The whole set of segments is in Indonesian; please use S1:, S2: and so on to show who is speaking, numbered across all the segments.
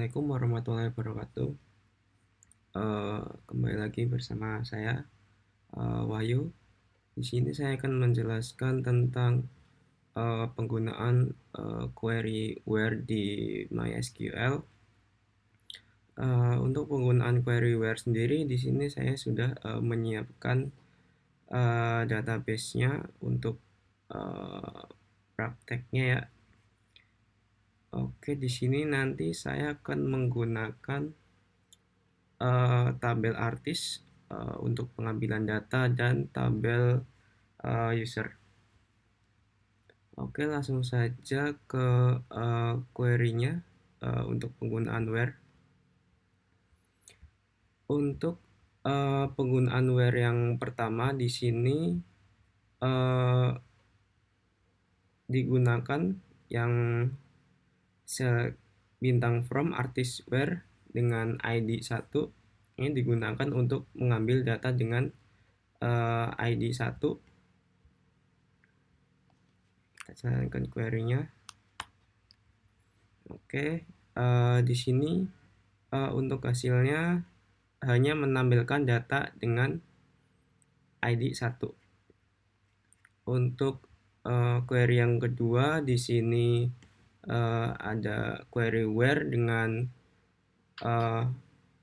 S1: Assalamualaikum warahmatullahi wabarakatuh. Kembali lagi bersama saya Wahyu. Di sini saya akan menjelaskan tentang penggunaan query where di MySQL. Untuk penggunaan query where sendiri, di sini saya sudah menyiapkan database-nya untuk prakteknya ya. Oke, di sini nanti saya akan menggunakan tabel artis untuk pengambilan data dan tabel user. Oke, langsung saja ke query-nya untuk penggunaan where. Untuk penggunaan where yang pertama di sini digunakan yang bintang from artis where dengan ID 1. Ini digunakan untuk mengambil data dengan ID 1. Kita jalankan query-nya. Oke, di sini untuk hasilnya hanya menampilkan data dengan ID 1. Untuk query yang kedua di sini ada query where dengan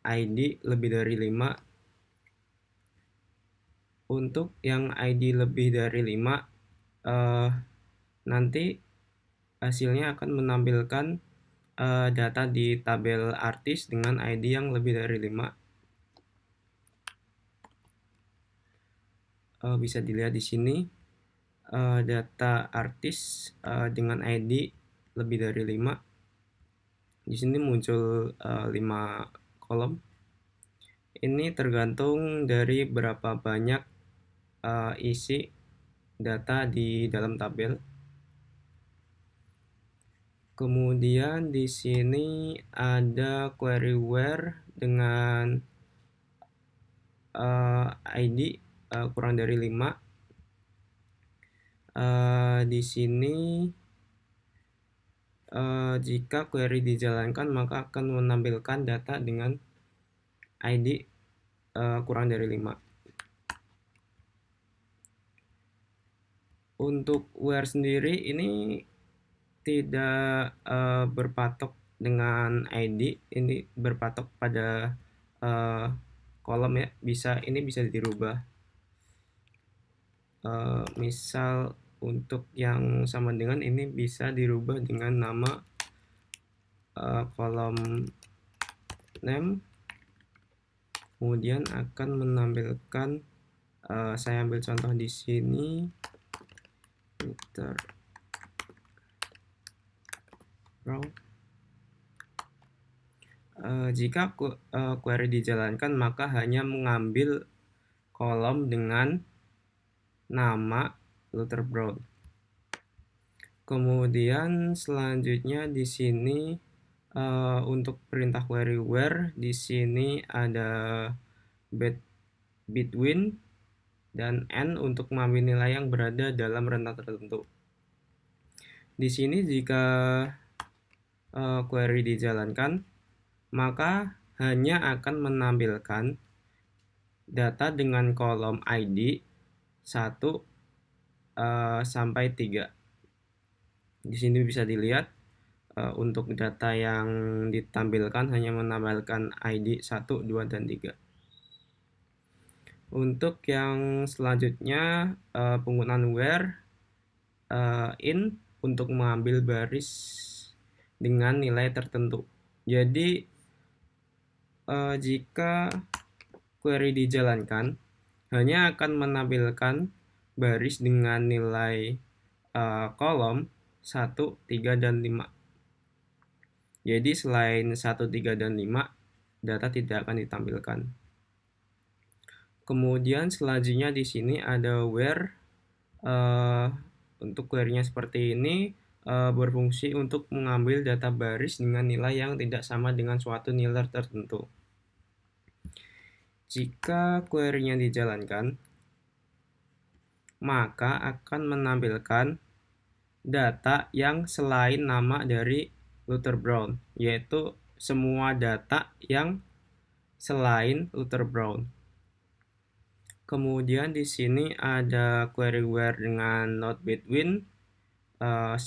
S1: ID lebih dari 5. Untuk yang ID lebih dari 5 nanti hasilnya akan menampilkan data di tabel artis dengan ID yang lebih dari 5. Bisa dilihat di sini data artis dengan ID lebih dari 5. Di sini muncul 5 kolom. Ini tergantung dari berapa banyak isi data di dalam tabel. Kemudian di sini ada query where dengan ID kurang dari 5. Di sini jika query dijalankan maka akan menampilkan data dengan ID kurang dari 5. Untuk where sendiri ini tidak berpatok dengan ID, ini berpatok pada kolom ya. Ini bisa dirubah. Misal untuk yang sama dengan ini bisa dirubah dengan nama kolom name, kemudian akan menampilkan saya ambil contoh di sini jika query dijalankan maka hanya mengambil kolom dengan nama Luther Brown. Kemudian selanjutnya di sini untuk perintah query where di sini ada between dan n untuk mengambil nilai yang berada dalam rentang tertentu. Di sini jika query dijalankan maka hanya akan menampilkan data dengan kolom ID 1 sampai 3. Di sini bisa dilihat untuk data yang ditampilkan hanya menampilkan ID 1, 2, dan 3. Untuk yang selanjutnya penggunaan where in untuk mengambil baris dengan nilai tertentu. Jadi jika query dijalankan hanya akan menampilkan baris dengan nilai kolom 1, 3, dan 5. Jadi selain 1, 3, dan 5 data tidak akan ditampilkan. Kemudian selanjutnya di sini ada where. Untuk query-nya seperti ini berfungsi untuk mengambil data baris dengan nilai yang tidak sama dengan suatu nilai tertentu. Jika query-nya dijalankan maka akan menampilkan data yang selain nama dari Luther Brown, yaitu semua data yang selain Luther Brown. Kemudian di sini ada query where dengan not between 1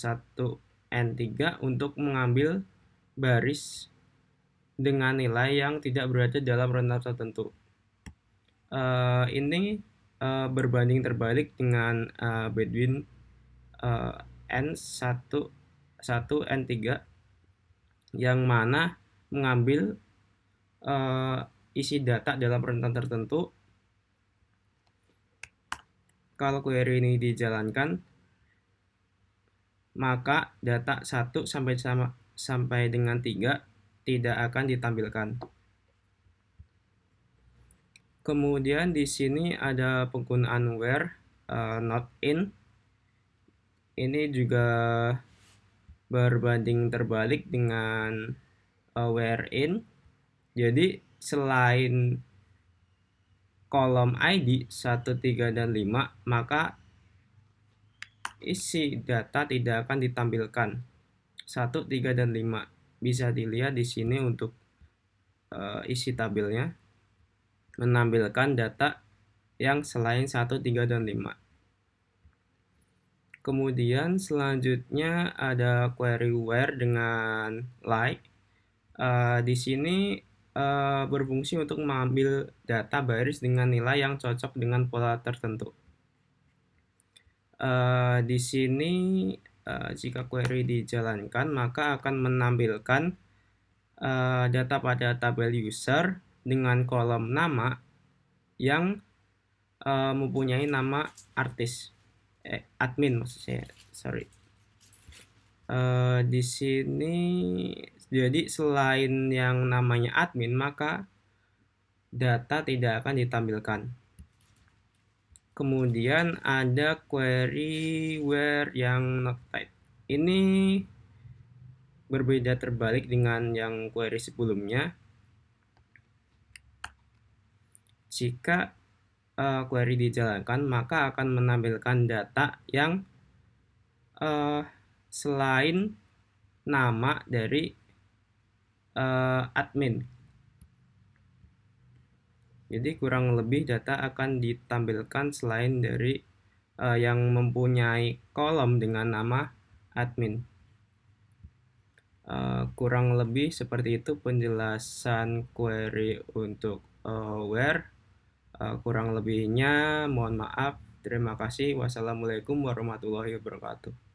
S1: and 3 untuk mengambil baris dengan nilai yang tidak berada dalam rentang tertentu. Ini berbanding terbalik dengan between n1 and 3 yang mana mengambil isi data dalam rentang tertentu. Kalau query ini dijalankan, maka data 1 sampai dengan 3 tidak akan ditampilkan. Kemudian di sini ada penggunaan where not in. Ini juga berbanding terbalik dengan where in. Jadi selain kolom ID 1, 3, dan 5, maka isi data tidak akan ditampilkan 1, 3, dan 5. Bisa dilihat di sini untuk isi tabelnya menampilkan data yang selain 1, 3, dan 5. Kemudian selanjutnya ada query where dengan like. Di sini berfungsi untuk mengambil data baris dengan nilai yang cocok dengan pola tertentu. Di sini jika query dijalankan, maka akan menampilkan data pada tabel user dengan kolom nama yang mempunyai nama artis, admin maksud saya, sorry. Di sini jadi selain yang namanya admin, maka data tidak akan ditampilkan. Kemudian ada query where yang not type. Ini berbeda terbalik dengan yang query sebelumnya. Jika query dijalankan, maka akan menampilkan data yang selain nama dari admin. Jadi kurang lebih data akan ditampilkan selain dari yang mempunyai kolom dengan nama admin. Kurang lebih seperti itu penjelasan query untuk where. Kurang lebihnya mohon maaf. Terima kasih. Wassalamualaikum warahmatullahi wabarakatuh.